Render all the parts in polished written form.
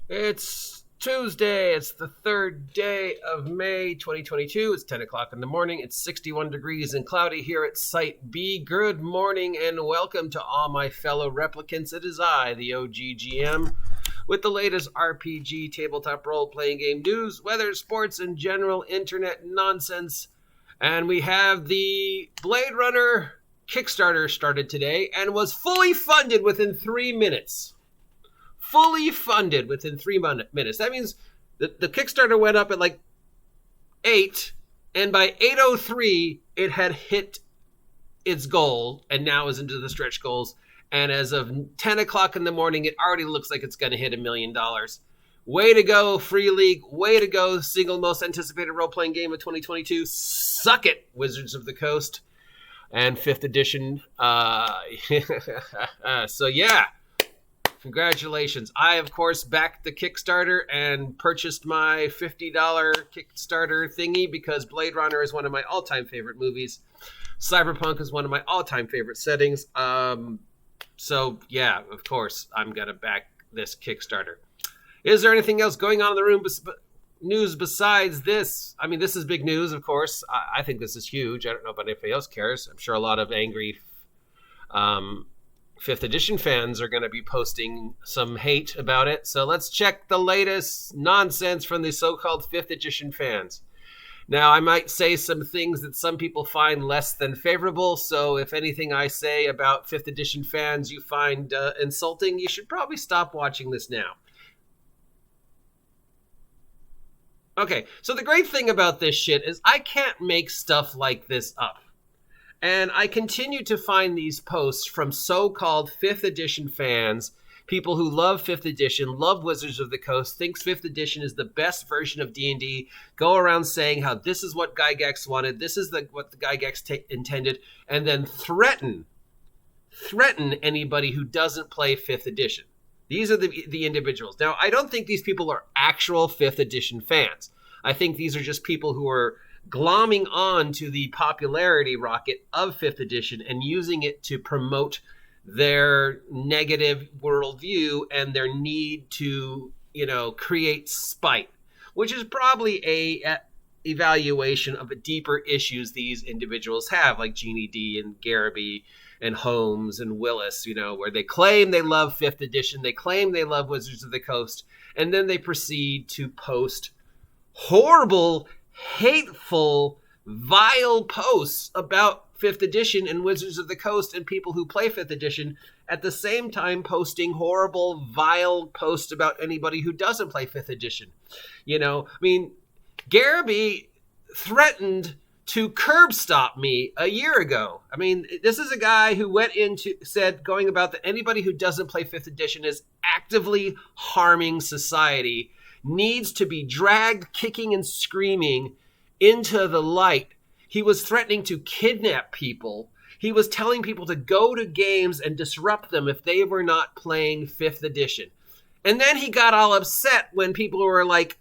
It's Tuesday. It's the third day of May 2022. It's 10 o'clock in the morning. It's 61 degrees and cloudy here at Site B. Good morning and welcome to all my fellow replicants. It is I, the OGGM, with the latest RPG tabletop role-playing game news, weather, sports, and general internet nonsense. And we have the Blade Runner Kickstarter started today and was fully funded within 3 minutes. Fully funded within 3 minutes. That means the Kickstarter went up at like 8, and by 8:03, it had hit its goal, and now is into the stretch goals. And as of 10 o'clock in the morning, it already looks like it's going to hit $1 million. Way to go, Free League. Way to go, single most anticipated role-playing game of 2022. Suck it, Wizards of the Coast. And 5th edition. So yeah. Congratulations. I, of course, backed the Kickstarter and purchased my $50 Kickstarter thingy because Blade Runner is one of my all-time favorite movies. Cyberpunk is one of my all-time favorite settings. So, yeah, of course, I'm going to back this Kickstarter. Is there anything else going on in the room news besides this? I mean, this is big news, of course. I think this is huge. I don't know if anybody else cares. I'm sure a lot of angry 5th edition fans are going to be posting some hate about it. So let's check the latest nonsense from the so-called 5th edition fans. Now, I might say some things that some people find less than favorable. So if anything I say about 5th edition fans you find insulting, you should probably stop watching this now. Okay, so the great thing about this shit is I can't make stuff like this up. And I continue to find these posts from so-called 5th edition fans, people who love 5th edition, love Wizards of the Coast, thinks 5th edition is the best version of D&D, go around saying how this is what Gygax wanted, this is what the Gygax intended, and then threaten anybody who doesn't play 5th edition. These are the individuals. Now, I don't think these people are actual 5th edition fans. I think these are just people who are glomming on to the popularity rocket of 5th edition and using it to promote their negative worldview and their need to, create spite, which is probably a evaluation of the deeper issues these individuals have, like GenieD and Garrity and Holmes and Willis, where they claim they love 5th edition, they claim they love Wizards of the Coast, and then they proceed to post horrible, hateful, vile posts about 5th edition and Wizards of the Coast and people who play 5th edition, at the same time posting horrible, vile posts about anybody who doesn't play 5th edition. Garrity threatened to curb stop me a year ago. This is a guy who said that anybody who doesn't play 5th edition is actively harming society, needs to be dragged kicking and screaming into the light. He was threatening to kidnap people. He was telling people to go to games and disrupt them if they were not playing 5th edition. And then he got all upset when people were like,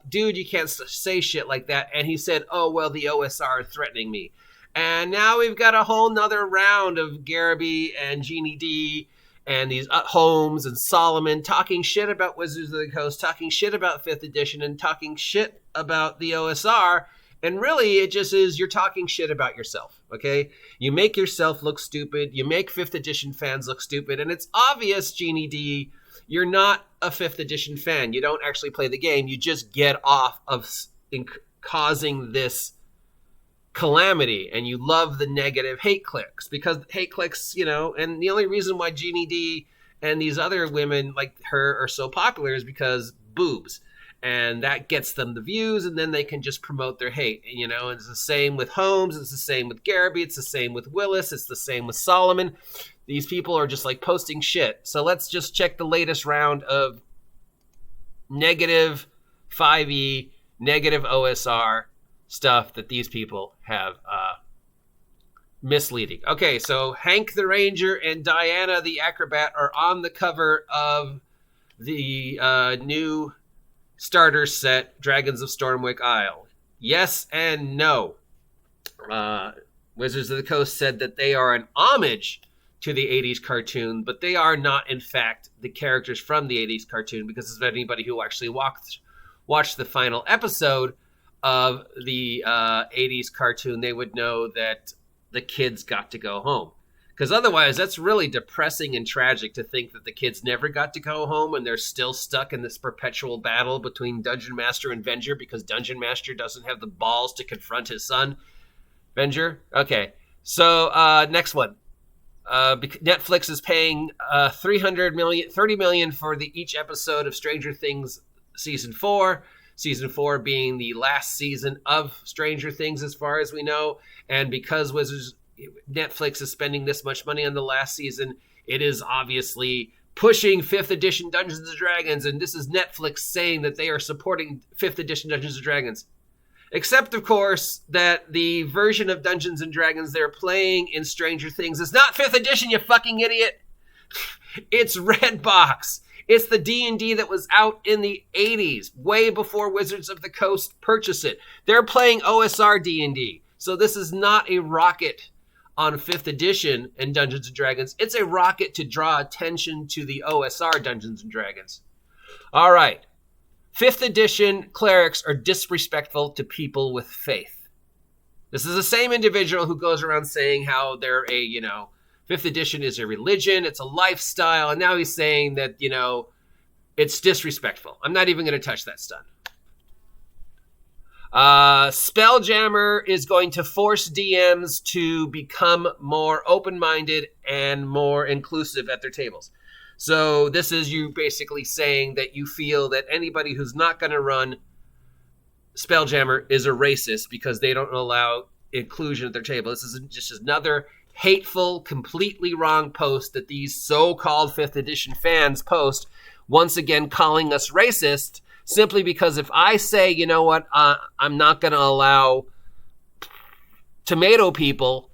dude, you can't say shit like that. And he said, oh, well, the OSR are threatening me. And now we've got a whole nother round of Garrity and GenieD and these Holmes and Solomon talking shit about Wizards of the Coast, talking shit about 5th edition, and talking shit about the OSR. And really, it just is you're talking shit about yourself, okay? You make yourself look stupid. You make 5th edition fans look stupid. And it's obvious, GenieD, you're not a 5th edition fan. You don't actually play the game. You just get off of causing this calamity, and you love the negative hate clicks, because hate clicks, and the only reason why GenieD and these other women like her are so popular is because boobs, and that gets them the views, and then they can just promote their hate. And it's the same with Holmes, it's the same with Garrity, it's the same with Willis, it's the same with Solomon. These people are just like posting shit. So let's just check the latest round of negative 5e, negative OSR stuff that these people have misleading. Okay, so Hank the Ranger and Diana the Acrobat are on the cover of the new starter set, Dragons of Stormwick Isle. Yes and no. Wizards of the Coast said that they are an homage to the 80s cartoon, but they are not, in fact, the characters from the 80s cartoon, because if anybody who actually watched the final episode of the 80s cartoon, they would know that the kids got to go home. Because otherwise, that's really depressing and tragic to think that the kids never got to go home and they're still stuck in this perpetual battle between Dungeon Master and Venger because Dungeon Master doesn't have the balls to confront his son. Venger? Okay. So, next one. Netflix is paying $30 million for each episode of Stranger Things Season 4. Season 4 being the last season of Stranger Things as far as we know. And because Netflix is spending this much money on the last season, it is obviously pushing 5th edition Dungeons & Dragons, and this is Netflix saying that they are supporting 5th edition Dungeons & Dragons. Except, of course, that the version of Dungeons & Dragons they're playing in Stranger Things is not 5th edition, you fucking idiot! It's Redbox. It's the D&D that was out in the 80s, way before Wizards of the Coast purchased it. They're playing OSR D&D, so this is not a rocket on 5th edition in Dungeons & Dragons. It's a rocket to draw attention to the OSR Dungeons & Dragons. All right. 5th edition clerics are disrespectful to people with faith. This is the same individual who goes around saying how they're 5th edition is a religion, it's a lifestyle, and now he's saying that, it's disrespectful. I'm not even going to touch that stuff. Spelljammer is going to force DMs to become more open-minded and more inclusive at their tables. So this is you basically saying that you feel that anybody who's not going to run Spelljammer is a racist because they don't allow inclusion at their table. This is just another hateful, completely wrong post that these so-called 5th edition fans post, once again calling us racist. Simply because if I say, you know what, I'm not going to allow tomato people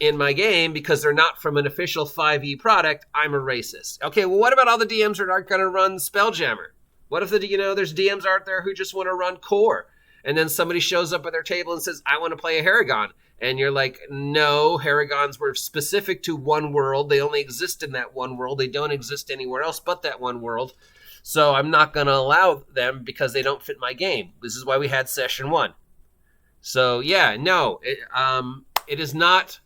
in my game because they're not from an official 5e product, I'm a racist. Okay, well, what about all the DMs that aren't going to run Spelljammer? What if there's DMs out there who just want to run Core, and then somebody shows up at their table and says, I want to play a Haragon. And you're like, no, Haragons were specific to one world. They only exist in that one world. They don't exist anywhere else but that one world. So I'm not going to allow them because they don't fit my game. This is why we had session 1. So yeah, no, it is not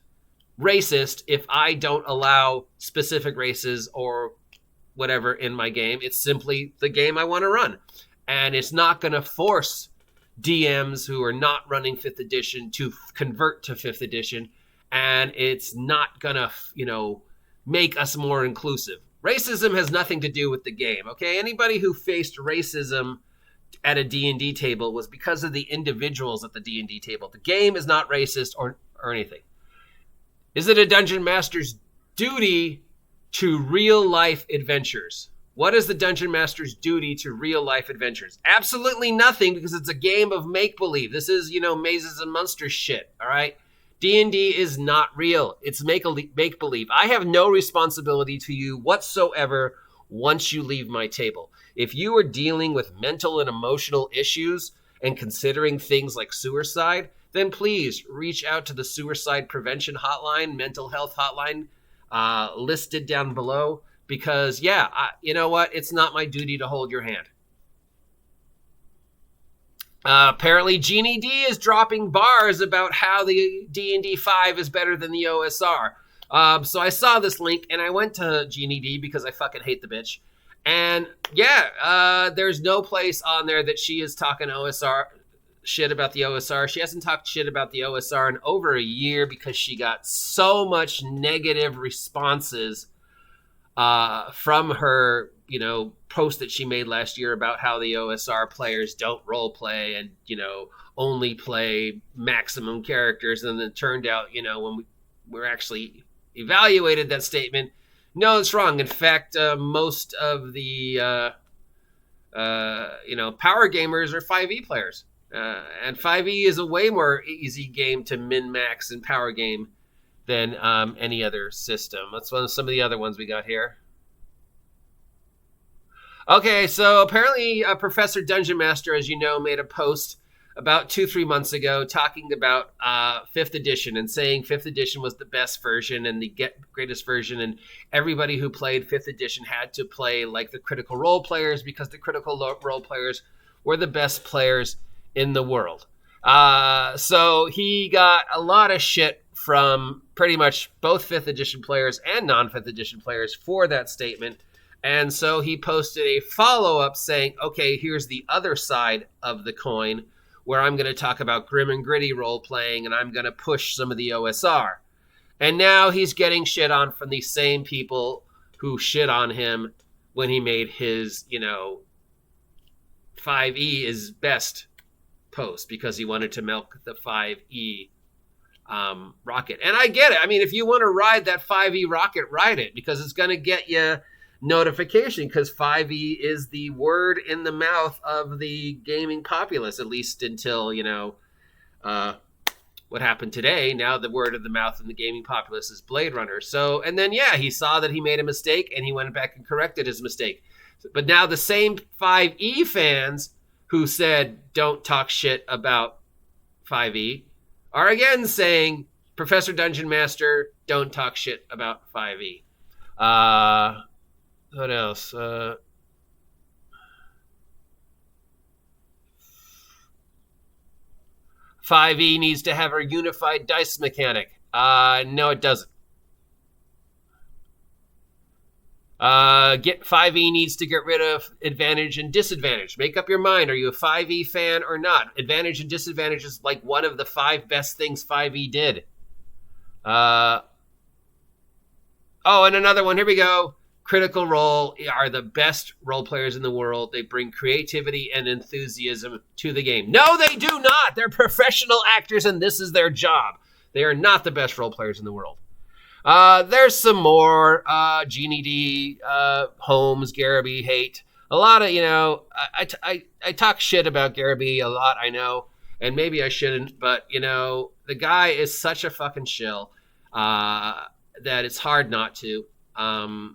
racist if I don't allow specific races or whatever in my game. It's simply the game I want to run. And it's not going to force DMs who are not running 5th edition to convert to 5th edition. And it's not going to, make us more inclusive. Racism has nothing to do with the game, okay? Anybody who faced racism at a D&D table was because of the individuals at the D&D table. The game is not racist or anything. Is it a Dungeon Master's duty to real-life adventures? What is the Dungeon Master's duty to real-life adventures? Absolutely nothing, because it's a game of make-believe. This is, Mazes and Monsters shit, all right? D&D is not real. It's make-believe. I have no responsibility to you whatsoever once you leave my table. If you are dealing with mental and emotional issues and considering things like suicide, then please reach out to the suicide prevention hotline, mental health hotline, listed down below. Because, you know what? It's not my duty to hold your hand. Apparently, GenieD is dropping bars about how the D&D 5 is better than the OSR. So I saw this link, and I went to GenieD because I fucking hate the bitch. And, there's no place on there that she is talking OSR shit about the OSR. She hasn't talked shit about the OSR in over a year because she got so much negative responses from her, post that she made last year about how the OSR players don't role play and, only play maximum characters. And then it turned out, when we were actually evaluated that statement, no, it's wrong. In fact, most of the, power gamers are 5e players. And 5e is a way more easy game to min-max and power game than any other system. That's some of the other ones we got here. Okay, so apparently Professor Dungeon Master, as you know, made a post about 2-3 months ago talking about 5th edition and saying 5th edition was the best version and the greatest version, and everybody who played 5th edition had to play like the Critical Role players because the Critical Role players were the best players in the world. So he got a lot of shit from pretty much both 5th edition players and non-5th edition players for that statement. And so he posted a follow-up saying, okay, here's the other side of the coin, where I'm going to talk about grim and gritty role-playing, and I'm going to push some of the OSR. And now he's getting shit on from the same people who shit on him when he made his, 5e is best post because he wanted to milk the 5e rocket. And I get it. I mean, if you want to ride that 5e rocket, ride it, because it's going to get you notification, because 5e is the word in the mouth of the gaming populace, at least until, what happened today. Now the word of the mouth in the gaming populace is Blade Runner. So, and then, he saw that he made a mistake and he went back and corrected his mistake. But now the same 5e fans who said, don't talk shit about 5e, are again saying, Professor Dungeon Master, don't talk shit about 5e. What else? 5e needs to have a unified dice mechanic. No, it doesn't. 5e needs to get rid of advantage and disadvantage. Make up your mind. Are you a 5e fan or not? Advantage and disadvantage is like one of the 5 best things 5e did. And another one. Here we go. Critical Role are the best role players in the world. They bring creativity and enthusiasm to the game. No, they do not. They're professional actors, and this is their job. They are not the best role players in the world. There's some more. GenieD, Holmes, Garibay, hate. A lot of, I talk shit about Garibay a lot, I know, and maybe I shouldn't, but, the guy is such a fucking shill that it's hard not to. And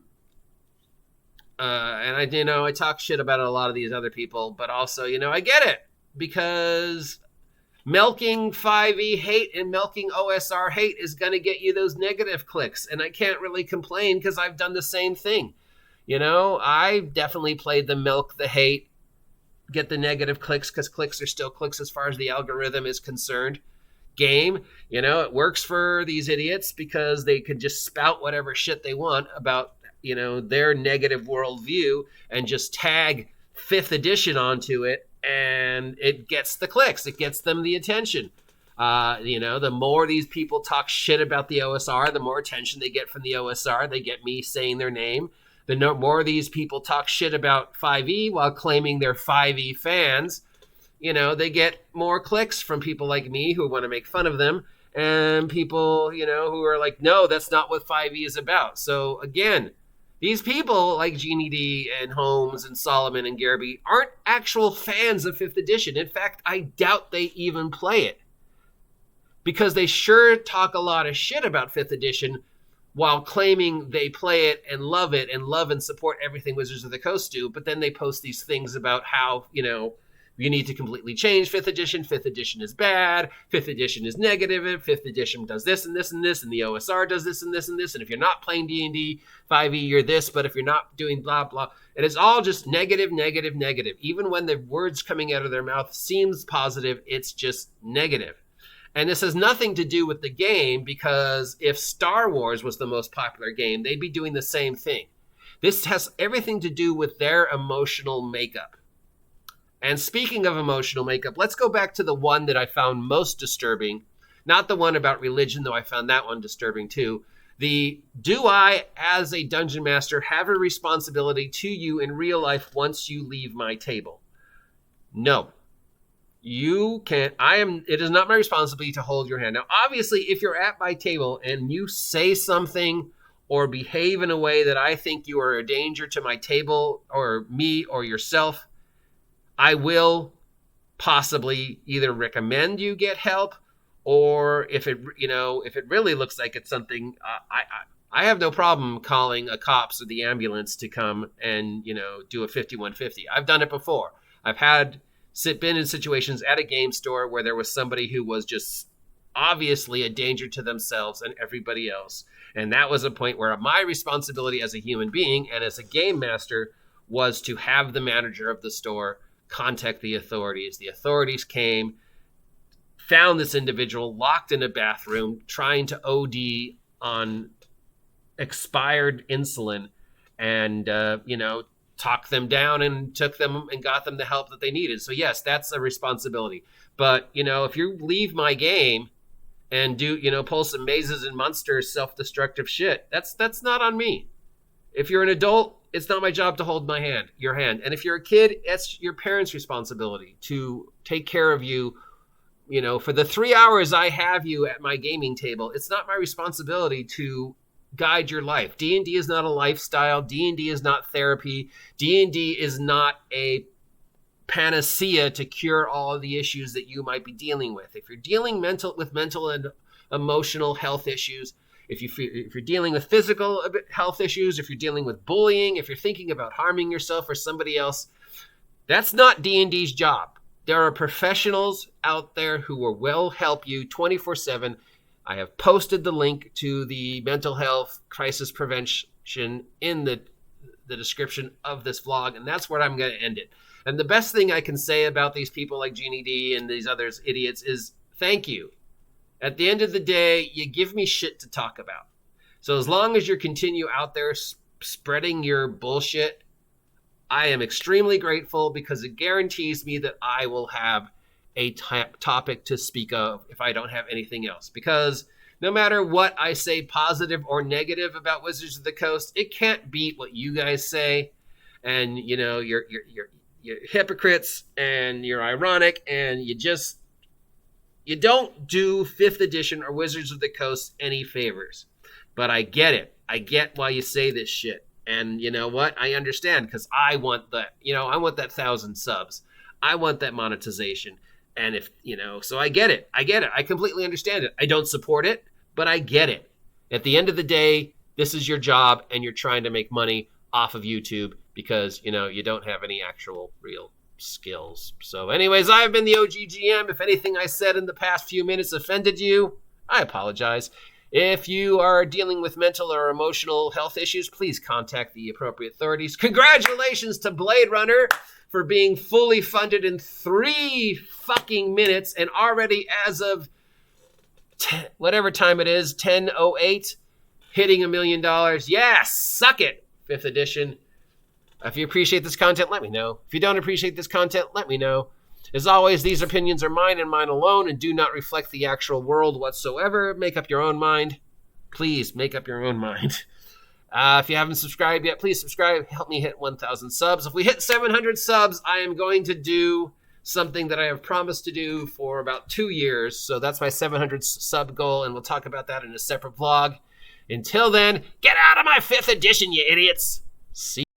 I talk shit about a lot of these other people, but also, I get it, because milking 5e hate and milking OSR hate is going to get you those negative clicks. And I can't really complain because I've done the same thing. I definitely played the milk the hate, get the negative clicks, because clicks are still clicks as far as the algorithm is concerned. Game, it works for these idiots because they can just spout whatever shit they want about their negative worldview and just tag 5th edition onto it, and it gets the clicks. It gets them the attention. The more these people talk shit about the OSR, the more attention they get from the OSR. They get me saying their name. The more these people talk shit about 5e while claiming they're 5e fans, they get more clicks from people like me who want to make fun of them, and people, who are like, no, that's not what 5e is about. So again, these people like GenieD and Holmes and Solomon and Garibay aren't actual fans of 5th edition. In fact, I doubt they even play it, because they sure talk a lot of shit about 5th edition while claiming they play it and love and support everything Wizards of the Coast do. But then they post these things about how, you need to completely change 5th edition. 5th edition is bad. 5th edition is negative. 5th edition does this and this and this, and the OSR does this and this and this. And if you're not playing D&D 5e, you're this. But if you're not doing blah, blah, it is all just negative, negative, negative. Even when the words coming out of their mouth seems positive, it's just negative. And this has nothing to do with the game, because if Star Wars was the most popular game, they'd be doing the same thing. This has everything to do with their emotional makeup. And speaking of emotional makeup, let's go back to the one that I found most disturbing. Not the one about religion, though I found that one disturbing too. Do I, as a dungeon master, have a responsibility to you in real life once you leave my table? No. You can't. It is not my responsibility to hold your hand. Now, obviously, if you're at my table and you say something or behave in a way that I think you are a danger to my table or me or yourself, I will possibly either recommend you get help, or if it really looks like it's something, I have no problem calling a cops or the ambulance to come and, do a 5150. I've done it before. I've had been in situations at a game store where there was somebody who was just obviously a danger to themselves and everybody else. And that was a point where my responsibility as a human being and as a game master was to have the manager of the store contact the authorities. The authorities came, found this individual locked in a bathroom trying to OD on expired insulin, and talked them down and took them and got them the help that they needed. So yes, that's a responsibility. But if you leave my game and do pull some mazes and monsters self-destructive shit, that's not on me. If you're an adult, it's not my job to hold your hand. And if you're a kid, that's your parents' responsibility to take care of you. For the 3 hours I have you at my gaming table, it's not my responsibility to guide your life. D&D is not a lifestyle. D&D is not therapy. D&D is not a panacea to cure all of the issues that you might be dealing with. If you're dealing with mental and emotional health issues, if you're dealing with physical health issues, if you're dealing with bullying, if you're thinking about harming yourself or somebody else, that's not D&D's job. There are professionals out there who will help you 24/7. I have posted the link to the mental health crisis prevention in the description of this vlog, and that's where I'm going to end it. And the best thing I can say about these people like GenieD and these other idiots is thank you. At the end of the day, you give me shit to talk about. So as long as you continue out there spreading your bullshit, I am extremely grateful, because it guarantees me that I will have a topic to speak of if I don't have anything else. Because no matter what I say, positive or negative about Wizards of the Coast, it can't beat what you guys say. And you're hypocrites and you're ironic, and you don't do 5th edition or Wizards of the Coast any favors. But I get it. I get why you say this shit. And you know what? I understand, because I want that, I want that 1,000 subs. I want that monetization. And if, so I get it. I completely understand it. I don't support it, but I get it. At the end of the day, this is your job, and you're trying to make money off of YouTube because, you don't have any actual real skills. So anyways, I've been the OGGM. If anything I said in the past few minutes offended you, I apologize. If you are dealing with mental or emotional health issues, please contact the appropriate authorities. Congratulations to Blade Runner for being fully funded in 3 fucking minutes, and already as of whatever time it is, 10:08, hitting $1 million. Yes, suck it, 5th edition. If you appreciate this content, let me know. If you don't appreciate this content, let me know. As always, these opinions are mine and mine alone and do not reflect the actual world whatsoever. Make up your own mind. Please make up your own mind. If you haven't subscribed yet, please subscribe. Help me hit 1,000 subs. If we hit 700 subs, I am going to do something that I have promised to do for about 2 years. So that's my 700 sub goal, and we'll talk about that in a separate vlog. Until then, get out of my 5th edition, you idiots. See